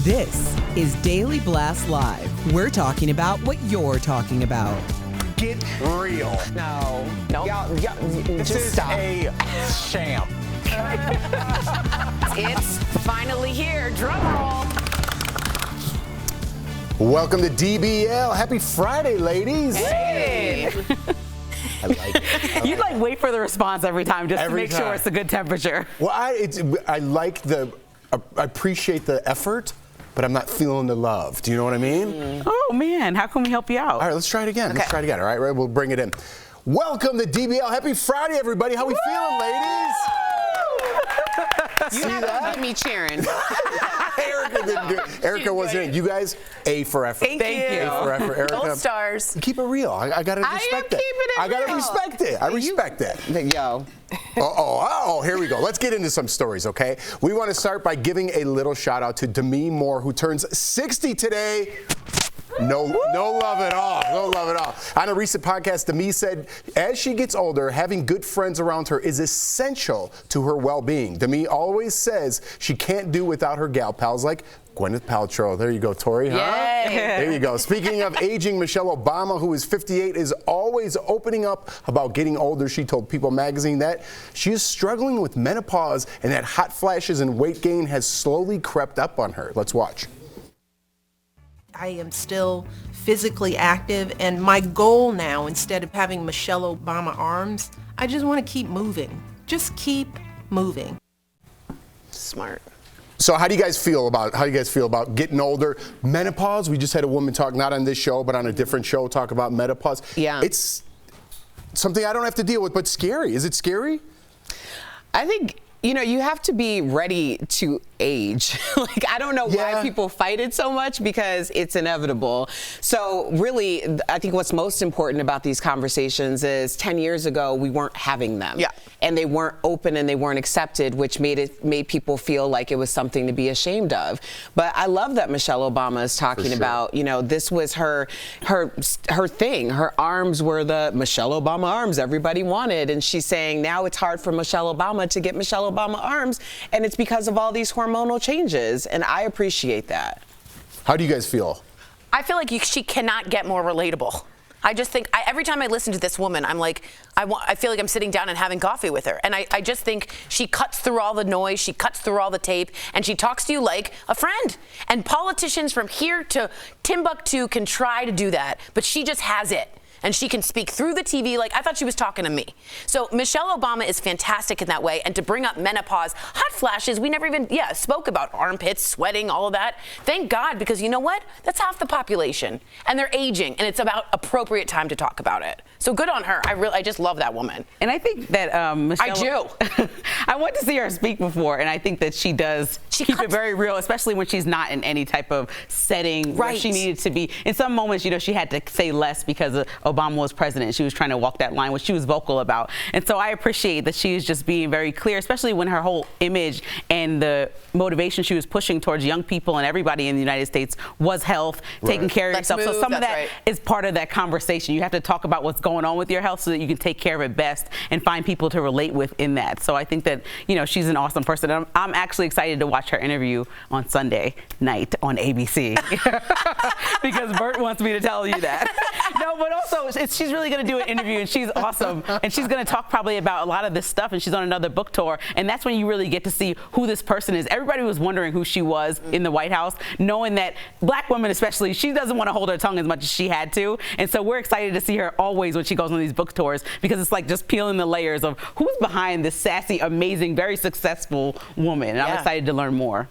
This is Daily Blast Live. We're talking about what you're talking about. Get real. No. Y'all, This just is stop. a sham. It's finally here. Drum roll. Welcome to DBL. Happy Friday, ladies. Hey. I like it. You'd like wait for the response every time just to make sure it's a good temperature. Well, I appreciate the effort, but I'm not feeling the love. Do you know what I mean? Oh man, how can we help you out? All right, let's try it again. Okay. Let's try it again. All right, we'll bring it in. Welcome to DBL. Happy Friday, everybody. How we feeling, ladies? You have to be me cheering. Erica didn't do it. Erica wasn't in. You guys, A for effort. Thank you. A for effort, Erica. Gold stars. Keep it real. I gotta I am respect it. keeping it I gotta real. respect it. I respect it. Yo. Here we go. Let's get into some stories, okay? We want to start by giving a little shout out to Demi Moore, who turns 60 today. No love at all. No love at all. On a recent podcast, Demi said as she gets older, having good friends around her is essential to her well-being. Demi always says she can't do without her gal pals like Gwyneth Paltrow. There you go, Tori. Huh? Yay. There you go. Speaking of aging, Michelle Obama, who is 58, is always opening up about getting older. She told People magazine that she is struggling with menopause and that hot flashes and weight gain has slowly crept up on her. Let's watch. I am still physically active, and my goal now, instead of having Michelle Obama arms, I just want to keep moving. Just keep moving. Smart. So how do you guys feel about getting older? Menopause, we just had a woman talk, not on this show, but on a different show, talk about menopause. Yeah. It's something I don't have to deal with, but scary. Is it scary? I think, you have to be ready to age. Like, I don't know why people fight it so much, because it's inevitable. So really, I think what's most important about these conversations is 10 years ago, we weren't having them. Yeah. And they weren't open and they weren't accepted, which made people feel like it was something to be ashamed of. But I love that Michelle Obama is talking about, this was her thing. Her arms were the Michelle Obama arms everybody wanted. And she's saying now it's hard for Michelle Obama to get Michelle Obama arms. And it's because of all these hormonal changes. And I appreciate that. How do you guys feel? I feel like she cannot get more relatable. I just think every time I listen to this woman, I'm like, I feel like I'm sitting down and having coffee with her. And I just think she cuts through all the noise, she cuts through all the tape, and she talks to you like a friend. And politicians from here to Timbuktu can try to do that, but she just has it. And she can speak through the TV like I thought she was talking to me. So Michelle Obama is fantastic in that way. And to bring up menopause, hot flashes, we never even, spoke about armpits, sweating, all of that. Thank God, because you know what? That's half the population. And they're aging, and it's about appropriate time to talk about it. So good on her. I just love that woman. And I think that Michelle... I do. I went to see her speak before, and I think that she does keep it very real, especially when she's not in any type of setting where she needed to be. In some moments, she had to say less because Obama was president. She was trying to walk that line, which she was vocal about. And so I appreciate that she is just being very clear, especially when her whole image and the motivation she was pushing towards young people and everybody in the United States was health, taking care of yourself. So some of that is part of that conversation. You have to talk about what's going on with your health so that you can take care of it best and find people to relate with in that. So I think that, she's an awesome person. I'm actually excited to watch her interview on Sunday night on ABC because Bert wants me to tell you that. No, but also she's really going to do an interview, and she's awesome. And she's going to talk probably about a lot of this stuff, and she's on another book tour. And that's when you really get to see who this person is. Everybody was wondering who she was in the White House, knowing that black women especially, she doesn't want to hold her tongue as much as she had to. And so we're excited to see her always when she goes on these book tours, because it's like just peeling the layers of who's behind this sassy, amazing, very successful woman. And I'm excited to learn more.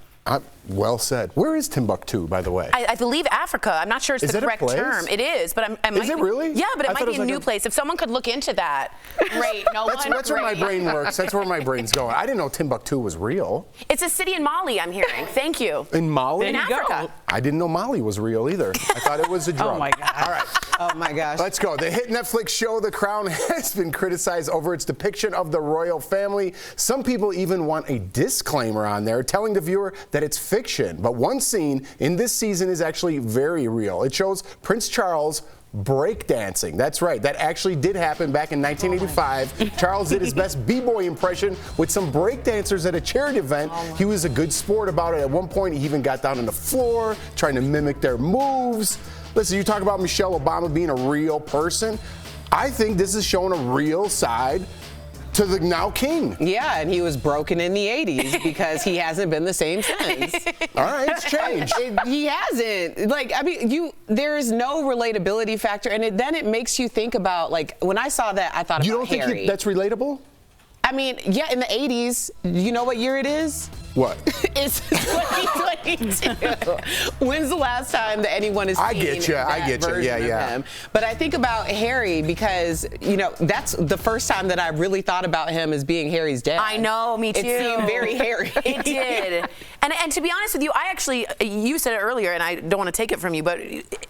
Well said. Where is Timbuktu, by the way? I believe Africa. I'm not sure it's the correct term. It is, but Is it really? Yeah, but it might be a new place. If someone could look into that, great. That's where my brain works. That's where my brain's going. I didn't know Timbuktu was real. It's a city in Mali, I'm hearing. Thank you. In Mali? In Africa. I didn't know Mali was real either. I thought it was a drug. Oh my God. All right. Oh my gosh. Let's go. The hit Netflix show The Crown has been criticized over its depiction of the royal family. Some people even want a disclaimer on there telling the viewer that it's fiction. But one scene in this season is actually very real. It shows Prince Charles breakdancing. That's right. That actually did happen back in 1985. Charles did his best b-boy impression with some breakdancers at a charity event. He was a good sport about it. At one point, he even got down on the floor trying to mimic their moves. Listen, you talk about Michelle Obama being a real person. I think this is showing a real side to the now king. Yeah, and he was broken in the 80s because he hasn't been the same since. All right, it's changed. He hasn't. Like, I mean, there is no relatability factor, and then it makes you think about, like, when I saw that, I thought You about don't Harry. think that's relatable? I mean, yeah, in the 80s, you know what year it is? What? It's 2022. When's the last time that anyone has seen I get you. version of him? But I think about Harry because, you know, that's the first time that I really thought about him as being Harry's dad. I know, me too. It seemed very Harry. It did. And to be honest with you, I actually, you said it earlier, and I don't want to take it from you, but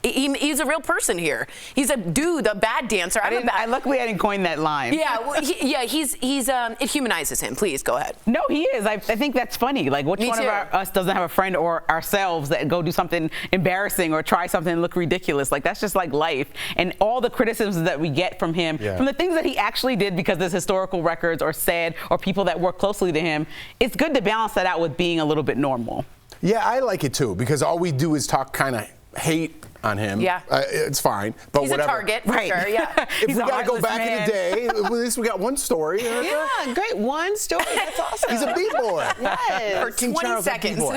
he's a real person here. He's a dude, a bad dancer. Luckily, I didn't coin that line. Yeah, well, it humanizes him. Please go ahead. No, he is. I think that's funny. Like, which one of us doesn't have a friend or ourselves that go do something embarrassing or try something and look ridiculous? Like, that's just like life. And all the criticisms that we get from him, from the things that he actually did because there's historical records or said or people that work closely to him, it's good to balance that out with being a little bit normal. Yeah, I like it too because all we do is talk kind of hate on him. Yeah. It's fine. But He's whatever. a target, for sure, yeah. If we got to go back in the day, at least we got one story. Yeah, great. One story. That's awesome. He's a B-boy. Yes. For 20 seconds. All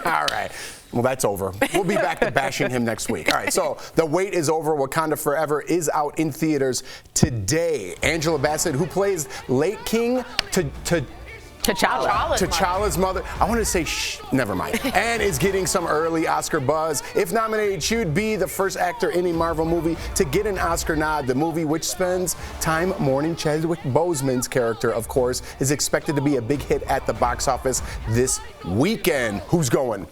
right. Well, that's over. We'll be back to bashing him next week. All right, so The Wait is Over. Wakanda Forever is out in theaters today. Angela Bassett, who plays Late King T'Challa's mother. I want to say never mind. And is getting some early Oscar buzz. If nominated, she would be the first actor in a Marvel movie to get an Oscar nod. The movie, which spends time mourning Chadwick Boseman's character, of course, is expected to be a big hit at the box office this weekend. Who's going?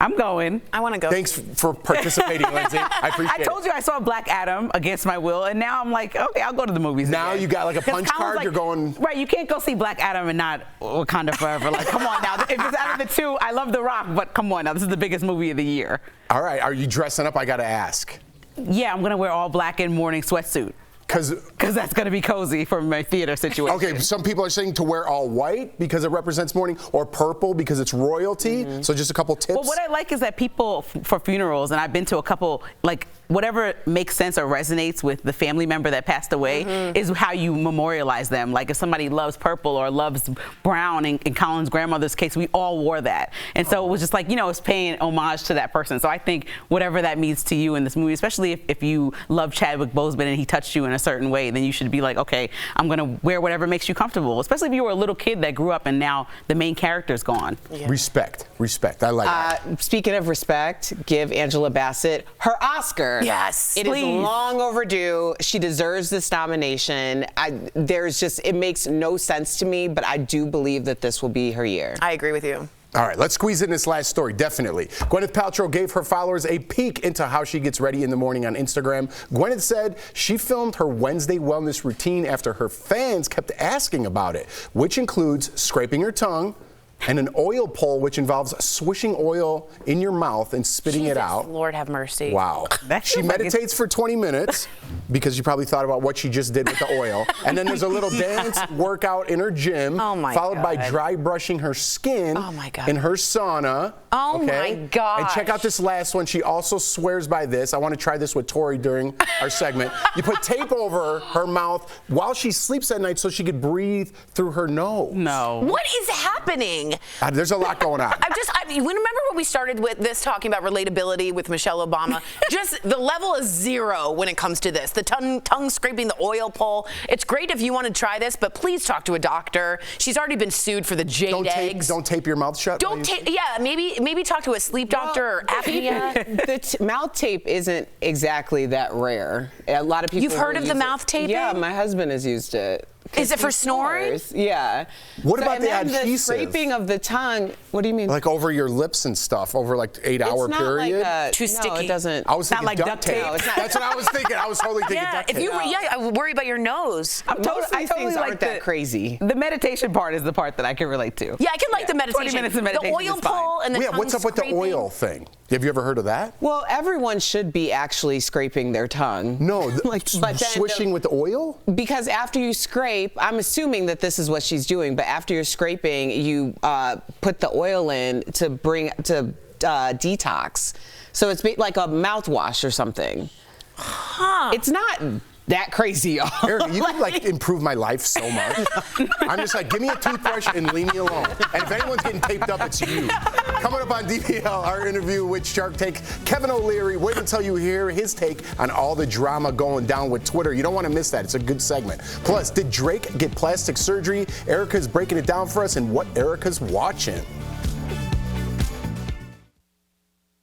I'm going. I want to go. Thanks for participating, Lindsay. I appreciate it. I told you I saw Black Adam against my will, and now I'm like, okay, I'll go to the movies. Now again. you got like a punch card. Like, you're going. Right, you can't go see Black Adam and not Wakanda Forever. Like, come on now. If it's out of the two, I love The Rock, but come on now. This is the biggest movie of the year. All right. Are you dressing up? I got to ask. Yeah, I'm going to wear all black and morning sweatsuit. Because that's going to be cozy for my theater situation. Okay, some people are saying to wear all white because it represents mourning, or purple because it's royalty. So just a couple tips. Well, what I like is that people for funerals, and I've been to a couple, like, whatever makes sense or resonates with the family member that passed away is how you memorialize them. Like, if somebody loves purple or loves brown, in Colin's grandmother's case, we all wore that. And so it was just like, you know, it's paying homage to that person. So I think whatever that means to you in this movie, especially if you love Chadwick Boseman and he touched you in a certain way, then you should be like, okay, I'm going to wear whatever makes you comfortable, especially if you were a little kid that grew up and now the main character's gone. Yeah. Respect. I like that. Speaking of respect, give Angela Bassett her Oscar. Yes, it is long overdue. She deserves this nomination. It makes no sense to me, but I do believe that this will be her year. I agree with you. All right, let's squeeze in this last story, definitely. Gwyneth Paltrow gave her followers a peek into how she gets ready in the morning on Instagram. Gwyneth said she filmed her Wednesday wellness routine after her fans kept asking about it, which includes scraping her tongue and an oil pull, which involves swishing oil in your mouth and spitting it out. Lord have mercy. Wow. She meditates for 20 minutes because she probably thought about what she just did with the oil. And then there's a little dance workout in her gym, followed by dry brushing her skin in her sauna. Oh my gosh. And check out this last one. She also swears by this. I want to try this with Tori during our segment. You put tape over her mouth while she sleeps at night so she could breathe through her nose. No. What is happening? There's a lot going on. Remember when we started with this talking about relatability with Michelle Obama? Just the level is zero when it comes to this. The tongue scraping, the oil pull. It's great if you want to try this, but please talk to a doctor. She's already been sued for the jade eggs. Don't tape your mouth shut. Yeah, maybe talk to a sleep doctor or apnea. The mouth tape isn't exactly that rare. A lot of people. You've heard of the mouth taping? Yeah, my husband has used it. Is it for snoring? Yeah. What about and the then adhesive? The scraping of the tongue. What do you mean? Like over your lips and stuff, over like 8-hour it's not period? Like Too no, sticky. It doesn't. I was thinking like duct tape. No, it's not. That's what I was thinking. I was totally thinking duct tape. I worry about your nose. Most of these things aren't that crazy. The meditation part is the part that I can relate to. Yeah, I can like the meditation. 20 minutes of meditation The oil is fine. pull and the Yeah, tongue what's up with the scraping. oil thing? Have you ever heard of that? Well, everyone should be actually scraping their tongue. No, but then swishing with oil? Because after you scrape, I'm assuming that this is what she's doing, but after you're scraping, you put the oil in to detox. So it's like a mouthwash or something. Huh. It's not that crazy, y'all. Erica, you could like improve my life so much. I'm just like, give me a toothbrush and leave me alone. And if anyone's getting taped up, it's you. Coming up on DBL, our interview with Shark Tank, Kevin O'Leary. Wait until you hear his take on all the drama going down with Twitter. You don't want to miss that. It's a good segment. Plus, did Drake get plastic surgery? Erica's breaking it down for us and what Erica's watching.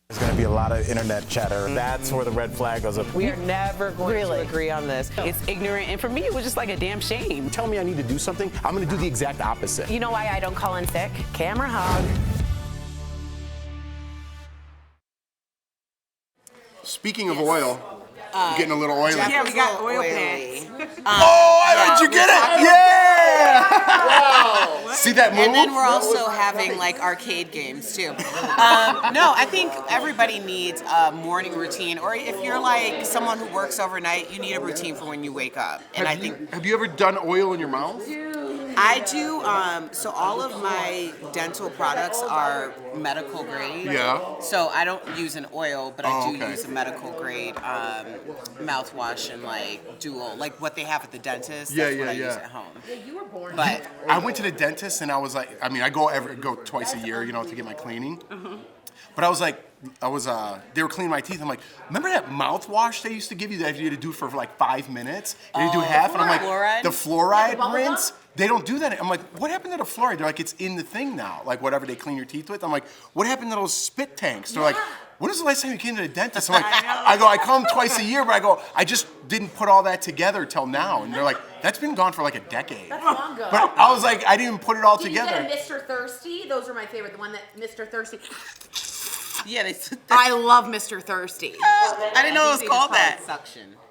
There's going to be a lot of internet chatter. That's where the red flag goes up. We are never going to agree on this. It's ignorant, and for me, it was just like a damn shame. Tell me I need to do something, I'm going to do the exact opposite. You know why I don't call in sick? Camera hog. Speaking of oil, getting a little oily. Yeah, we got oil pants. Did you get it? Yeah! Wow. See that move? And then we're also having like arcade games too. No, I think everybody needs a morning routine, or if you're like someone who works overnight, you need a routine for when you wake up. And Have you ever done oil in your mouth? I do. So all of my dental products are medical grade. Yeah. So I don't use an oil, but I do okay. use a medical grade mouthwash and like dual, like what they have at the dentist. Yeah, That's what yeah, I use yeah. at home. Yeah, you were born. But I went to the dentist and I was like, I mean, I go twice a year, to get my cleaning. But I was like, they were cleaning my teeth. I'm like, remember that mouthwash they used to give you that you had to do for like 5 minutes? And you do half, and I'm like, fluoride? the fluoride rinse? They don't do that. I'm like, what happened to the fluoride? They're like, it's in the thing now. Like whatever they clean your teeth with. I'm like, what happened to those spit tanks? They're like, when was the last time you came to the dentist? I'm like, I come twice a year, but I just didn't put all that together till now. And they're like, that's been gone for like a decade. That's long ago. But I was like, I didn't even put it all together. You said Mr. Thirsty. Those are my favorite. The one that Mr. Thirsty. yeah, I love Mr. Thirsty. I didn't know it was called that.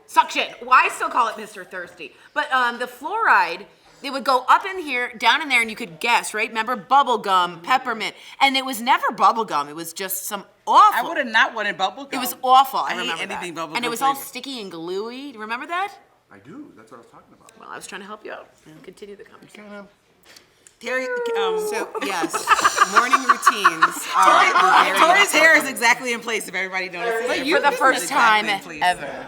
Suction. Well, I still call it Mr. Thirsty. But the fluoride, they would go up in here, down in there, and you could guess, right? Remember bubble gum, peppermint, and it was never bubble gum. It was just some awful. I would have not wanted bubble gum. It was awful. I hate remember anything that. bubble And it gum was all flavored. sticky and gluey. Do you remember that? I do. That's what I was talking about. Well, I was trying to help you out. Continue the conversation. Terry, so yes, morning routines. Tori's hair is exactly in place. If everybody notices, For the first time ever.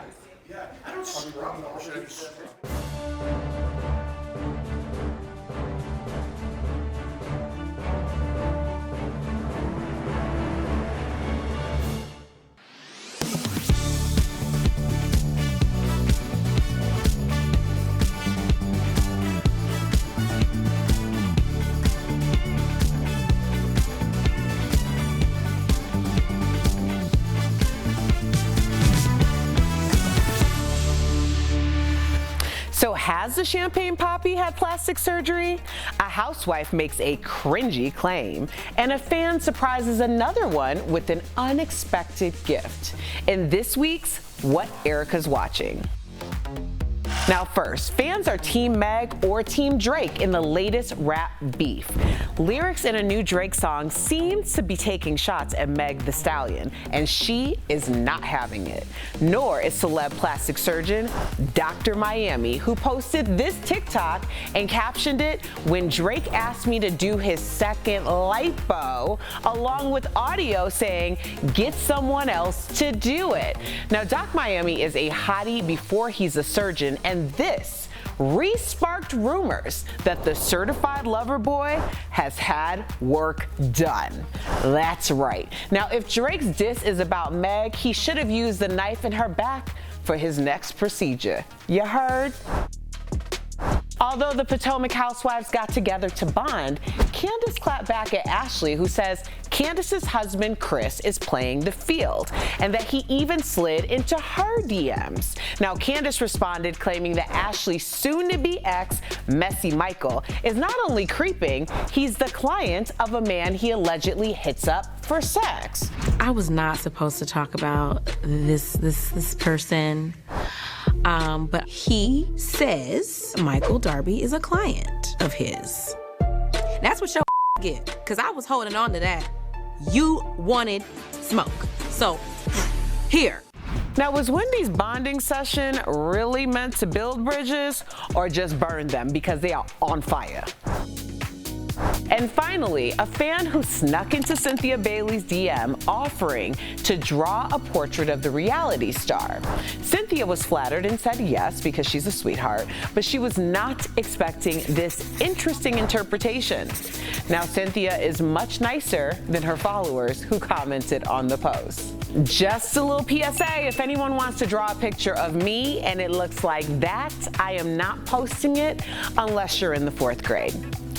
So has the Champagne Poppy had plastic surgery? A housewife makes a cringy claim, and a fan surprises another one with an unexpected gift. In this week's What Erica's Watching. Now first, fans are Team Meg or Team Drake in the latest rap beef. Lyrics in a new Drake song seems to be taking shots at Meg Thee Stallion, and she is not having it. Nor is celeb plastic surgeon Dr. Miami, who posted this TikTok and captioned it, "When Drake asked me to do his second lipo," along with audio saying, "Get someone else to do it." Now, Doc Miami is a hottie before he's a surgeon, and this re-sparked rumors that the certified lover boy has had work done. That's right. Now, if Drake's diss is about Meg, he should have used the knife in her back for his next procedure. You heard? Although the Potomac housewives got together to bond, Candace clapped back at Ashley, who says Candace's husband, Chris, is playing the field and that he even slid into her DMs. Now, Candace responded claiming that Ashley's soon-to-be ex, Messy Michael, is not only creeping, he's the client of a man he allegedly hits up for sex. I was not supposed to talk about this person, but he says Michael Darby is a client of his. That's what your get, because I was holding on to that. You wanted smoke, so here. Now, was Wendy's bonding session really meant to build bridges or just burn them because they are on fire? And finally, a fan who snuck into Cynthia Bailey's DM offering to draw a portrait of the reality star. Cynthia was flattered and said yes because she's a sweetheart, but she was not expecting this interesting interpretation. Now, Cynthia is much nicer than her followers who commented on the post. Just a little PSA, if anyone wants to draw a picture of me and it looks like that, I am not posting it unless you're in the 4th grade.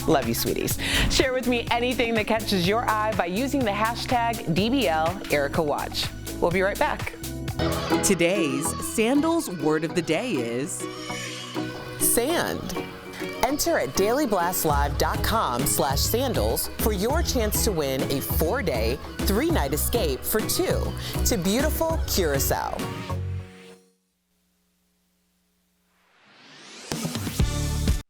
Love you, sweeties. Share with me anything that catches your eye by using the hashtag #DBLEricaWatch. We'll be right back. Today's Sandals word of the day is sand. Enter at dailyblastlive.com/sandals for your chance to win a 4-day, 3-night escape for 2 to beautiful Curacao.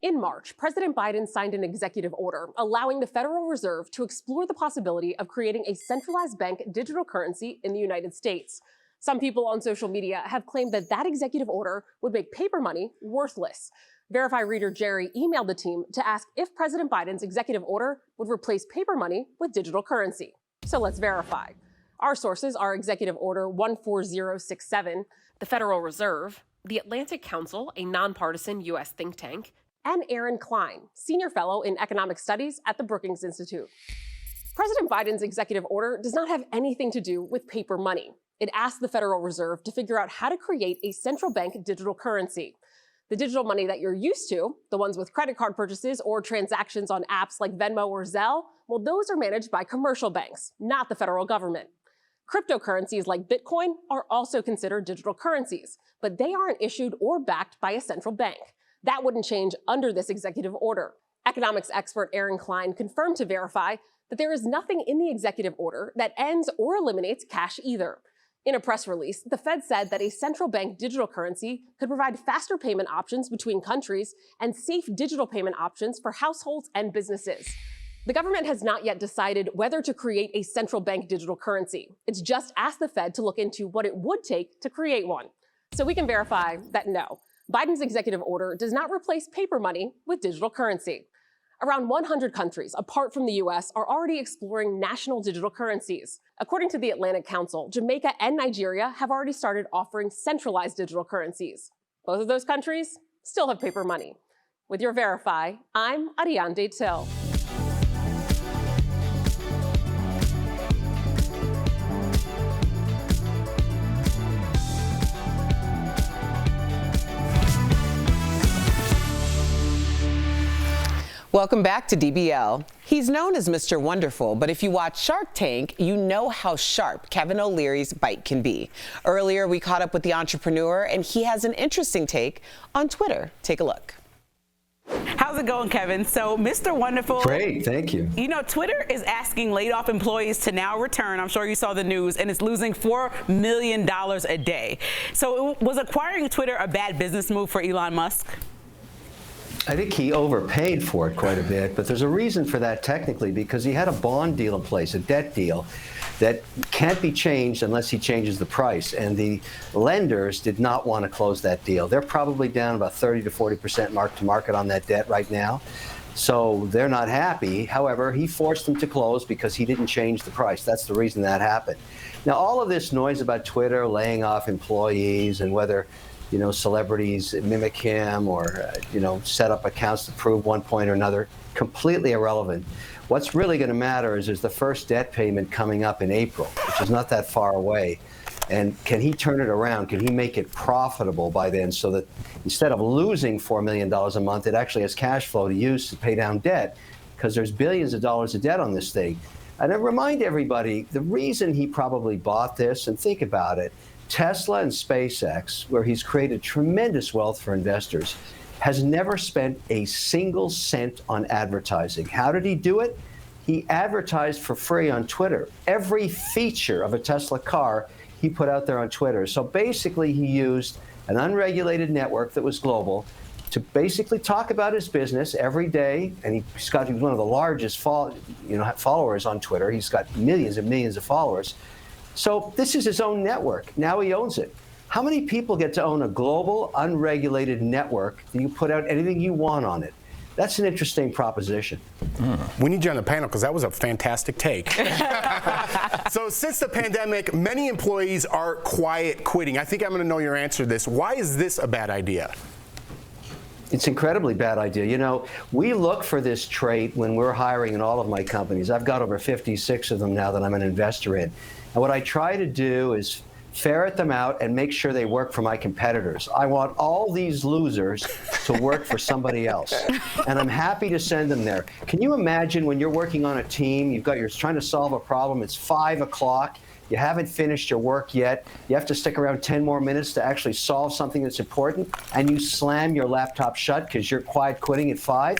In March, President Biden signed an executive order allowing the Federal Reserve to explore the possibility of creating a centralized bank digital currency in the United States. Some people on social media have claimed that that executive order would make paper money worthless. Verify reader Jerry emailed the team to ask if President Biden's executive order would replace paper money with digital currency. So let's verify. Our sources are Executive Order 14067, the Federal Reserve, the Atlantic Council, a nonpartisan U.S. think tank, and Aaron Klein, Senior Fellow in Economic Studies at the Brookings Institute. President Biden's executive order does not have anything to do with paper money. It asks the Federal Reserve to figure out how to create a central bank digital currency. The digital money that you're used to, the ones with credit card purchases or transactions on apps like Venmo or Zelle, well, those are managed by commercial banks, not the federal government. Cryptocurrencies like Bitcoin are also considered digital currencies, but they aren't issued or backed by a central bank. That wouldn't change under this executive order. Economics expert Aaron Klein confirmed to Verify that there is nothing in the executive order that ends or eliminates cash either. In a press release, the Fed said that a central bank digital currency could provide faster payment options between countries and safe digital payment options for households and businesses. The government has not yet decided whether to create a central bank digital currency. It's just asked the Fed to look into what it would take to create one. So we can verify that no, Biden's executive order does not replace paper money with digital currency. Around 100 countries, apart from the US, are already exploring national digital currencies. According to the Atlantic Council, Jamaica and Nigeria have already started offering centralized digital currencies. Both of those countries still have paper money. With your Verify, I'm Ariande Till. Welcome back to DBL. He's known as Mr. Wonderful, but if you watch Shark Tank, you know how sharp Kevin O'Leary's bite can be. Earlier, we caught up with the entrepreneur, and he has an interesting take on Twitter. Take a look. How's it going, Kevin? So, Mr. Wonderful. Great, thank you. You know, Twitter is asking laid-off employees to now return. I'm sure you saw the news, and it's losing $4 million a day. So, was acquiring Twitter a bad business move for Elon Musk? I think he overpaid for it quite a bit, but there's a reason for that technically, because he had a bond deal in place, a debt deal, that can't be changed unless he changes the price. And the lenders did not want to close that deal. They're probably down about 30 to 40% mark to market on that debt right now. So they're not happy. However, he forced them to close because he didn't change the price. That's the reason that happened. Now, all of this noise about Twitter laying off employees and whether celebrities mimic him or, set up accounts to prove one point or another, completely irrelevant. What's really going to matter is there's the first debt payment coming up in April, which is not that far away. And can he turn it around? Can he make it profitable by then so that instead of losing $4 million a month, it actually has cash flow to use to pay down debt? Because there's billions of dollars of debt on this thing. And I remind everybody, the reason he probably bought this, and think about it, Tesla and SpaceX, where he's created tremendous wealth for investors, has never spent a single cent on advertising. How did he do it? He advertised for free on Twitter. Every feature of a Tesla car he put out there on Twitter. So basically he used an unregulated network that was global to basically talk about his business every day. And he's one of the largest followers on Twitter. He's got millions and millions of followers. So this is his own network. Now he owns it. How many people get to own a global, unregulated network that you put out anything you want on it? That's an interesting proposition. We need you on the panel because that was a fantastic take. So since the pandemic, many employees are quiet quitting. I think I'm going to know your answer to this. Why is this a bad idea? It's an incredibly bad idea. You know, we look for this trait when we're hiring in all of my companies. I've got over 56 of them now that I'm an investor in. And what I try to do is ferret them out and make sure they work for my competitors. I want all these losers to work for somebody else. And I'm happy to send them there. Can you imagine when you're working on a team, you're trying to solve a problem, it's 5 o'clock, you haven't finished your work yet, you have to stick around 10 more minutes to actually solve something that's important, and you slam your laptop shut because you're quiet quitting at 5?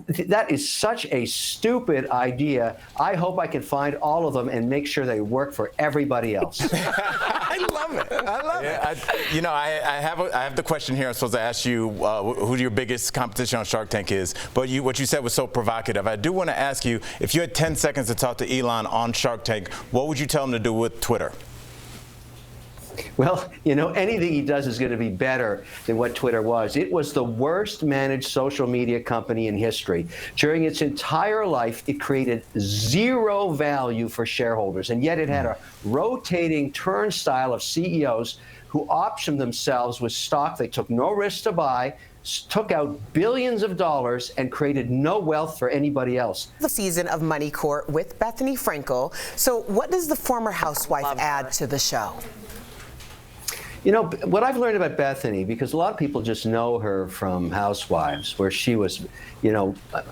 That is such a stupid idea. I hope I can find all of them and make sure they work for everybody else. I love it. I love it. I have the question here. I'm supposed to ask you who your biggest competition on Shark Tank is. But what you said was so provocative. I do want to ask you, if you had 10 seconds to talk to Elon on Shark Tank, what would you tell him to do with Twitter? Well, anything he does is going to be better than what Twitter was. It was the worst managed social media company in history. During its entire life, it created zero value for shareholders, and yet it had a rotating turnstile of CEOs who optioned themselves with stock they took no risk to buy, took out billions of dollars, and created no wealth for anybody else. The season of Money Court with Bethany Frankel. So what does the former housewife add to the show? What I've learned about Bethany, because a lot of people just know her from Housewives, where she was,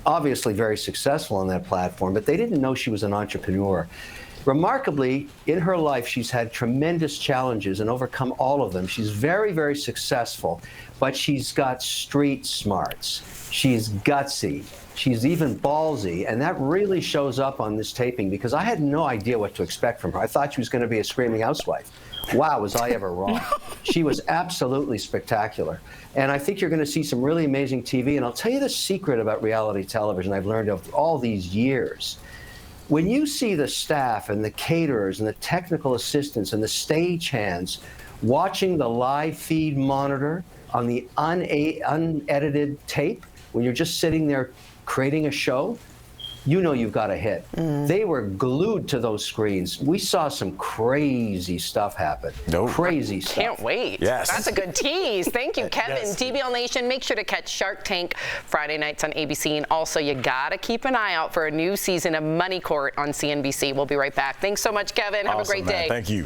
obviously very successful on that platform, but they didn't know she was an entrepreneur. Remarkably, in her life, she's had tremendous challenges and overcome all of them. She's very, very successful, but she's got street smarts. She's gutsy. She's even ballsy, and that really shows up on this taping because I had no idea what to expect from her. I thought she was going to be a screaming housewife. Wow, was I ever wrong. She was absolutely spectacular. And I think you're going to see some really amazing TV. And I'll tell you the secret about reality television I've learned over all these years. When you see the staff and the caterers and the technical assistants and the stagehands watching the live feed monitor on the unedited tape, when you're just sitting there creating a show, you've got a hit. They were glued to those screens. We saw some crazy stuff happen. Crazy stuff. Can't wait. Yes. That's a good tease. Thank you, Kevin. Yes. DBL Nation, make sure to catch Shark Tank Friday nights on ABC. And also, you got to keep an eye out for a new season of Money Court on CNBC. We'll be right back. Thanks so much, Kevin. Have a great day. Thank you.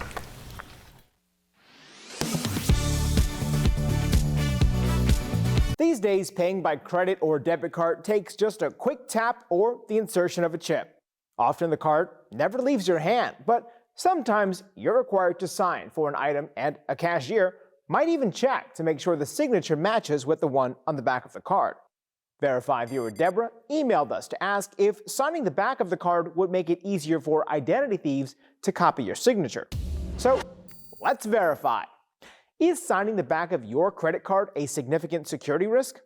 These days, paying by credit or debit card takes just a quick tap or the insertion of a chip. Often the card never leaves your hand, but sometimes you're required to sign for an item, and a cashier might even check to make sure the signature matches with the one on the back of the card. Verify viewer Deborah emailed us to ask if signing the back of the card would make it easier for identity thieves to copy your signature. So let's verify. Is signing the back of your credit card a significant security risk?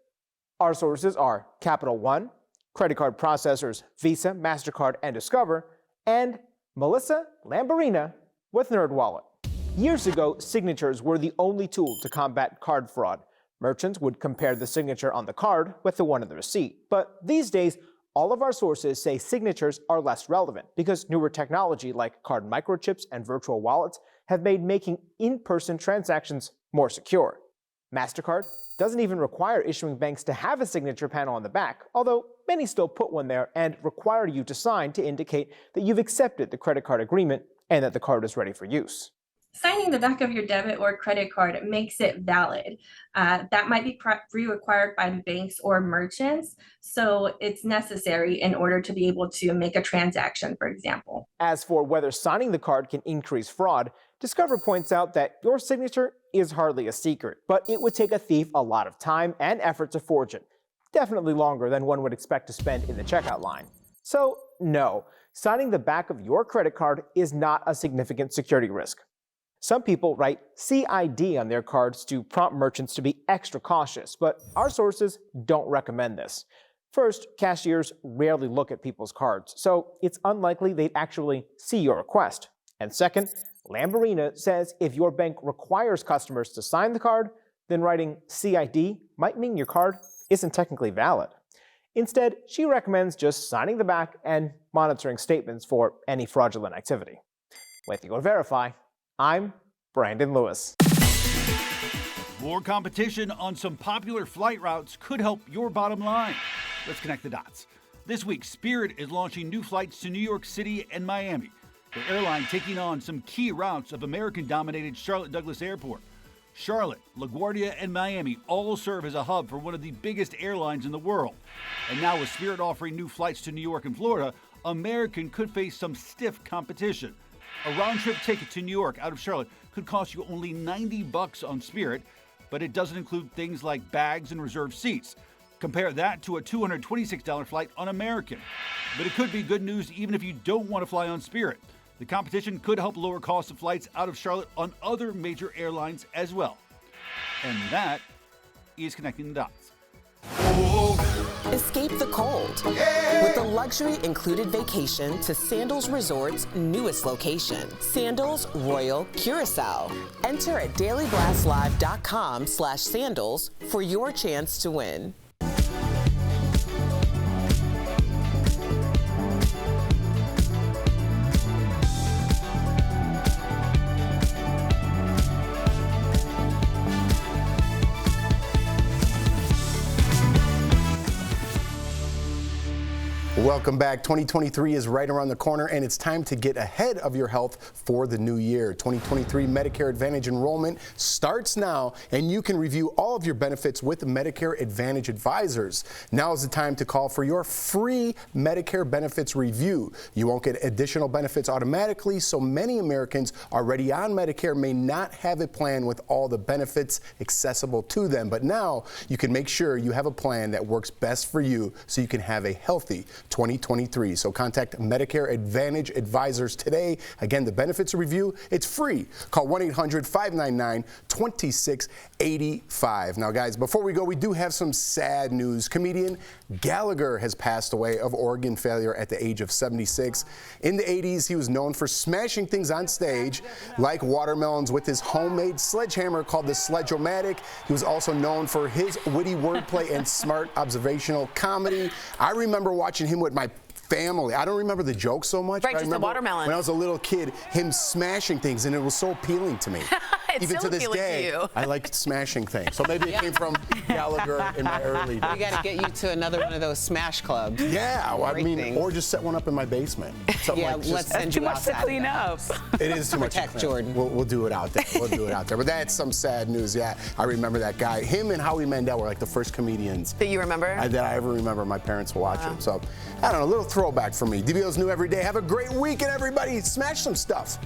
Our sources are Capital One, credit card processors Visa, MasterCard, and Discover, and Melissa Lamborina with NerdWallet. Years ago, signatures were the only tool to combat card fraud. Merchants would compare the signature on the card with the one on the receipt. But these days, all of our sources say signatures are less relevant because newer technology like card microchips and virtual wallets have made making in-person transactions more secure. MasterCard doesn't even require issuing banks to have a signature panel on the back, although many still put one there and require you to sign to indicate that you've accepted the credit card agreement and that the card is ready for use. signing the back of your debit or credit card makes it valid. That might be required by banks or merchants, so it's necessary in order to be able to make a transaction, for example. As for whether signing the card can increase fraud, Discover points out that your signature is hardly a secret, but it would take a thief a lot of time and effort to forge it. Definitely longer than one would expect to spend in the checkout line. So, no, signing the back of your credit card is not a significant security risk. Some people write CID on their cards to prompt merchants to be extra cautious, but our sources don't recommend this. First, cashiers rarely look at people's cards, so it's unlikely they'd actually see your request. And second, Lamborina says if your bank requires customers to sign the card, then writing CID might mean your card isn't technically valid. Instead, she recommends just signing the back and monitoring statements for any fraudulent activity. With Your Verify, I'm Brandon Lewis. More competition on some popular flight routes could help your bottom line. Let's connect the dots. This week, Spirit is launching new flights to New York City and Miami. The airline taking on some key routes of American-dominated Charlotte Douglas Airport. Charlotte, LaGuardia, and Miami all serve as a hub for one of the biggest airlines in the world. And now with Spirit offering new flights to New York and Florida, American could face some stiff competition. A round-trip ticket to New York out of Charlotte could cost you only $90 on Spirit, but it doesn't include things like bags and reserved seats. Compare that to a $226 flight on American. But it could be good news even if you don't want to fly on Spirit. The competition could help lower costs of flights out of Charlotte on other major airlines as well. And that is Connecting the Dots. Escape the cold with a luxury included vacation to Sandals Resort's newest location, Sandals Royal Curacao. Enter at dailyblastlive.com/sandals for your chance to win. Welcome back. 2023 is right around the corner, and it's time to get ahead of your health for the new year. 2023 Medicare Advantage enrollment starts now, and you can review all of your benefits with Medicare Advantage advisors. Now is the time to call for your free Medicare benefits review. You won't get additional benefits automatically, so many Americans already on Medicare may not have a plan with all the benefits accessible to them. But now you can make sure you have a plan that works best for you so you can have a healthy 2023. So contact Medicare Advantage advisors today. Again, the benefits review, it's free. Call 1-800-599-2685. Now, guys, before we go, we do have some sad news. Comedian Gallagher has passed away of organ failure at the age of 76. In the 80s, he was known for smashing things on stage, like watermelons with his homemade sledgehammer called the Sledge-O-Matic. He was also known for his witty wordplay and smart observational comedy. I remember watching him with my family. I don't remember the joke so much. Right, but I just the remember watermelon. when I was a little kid, him smashing things, and it was so appealing to me. It's Even still to this appealing day, to you. I like smashing things. So maybe it came from Gallagher in my early days. We got to get you to another one of those smash clubs. Yeah, well, I Great mean, things. or just set one up in my basement. Something Yeah, like just- let's send you Much to outside. clean up. It is too much. Protect Jordan. We'll do it out there. We'll do it out there. But that's some sad news. Yeah, I remember that guy. Him and Howie Mandel were like the first comedians That you remember? that I ever remember my parents watching. So, I don't know, a little throwback for me. DBL's new every day. Have a great weekend, everybody. Smash some stuff.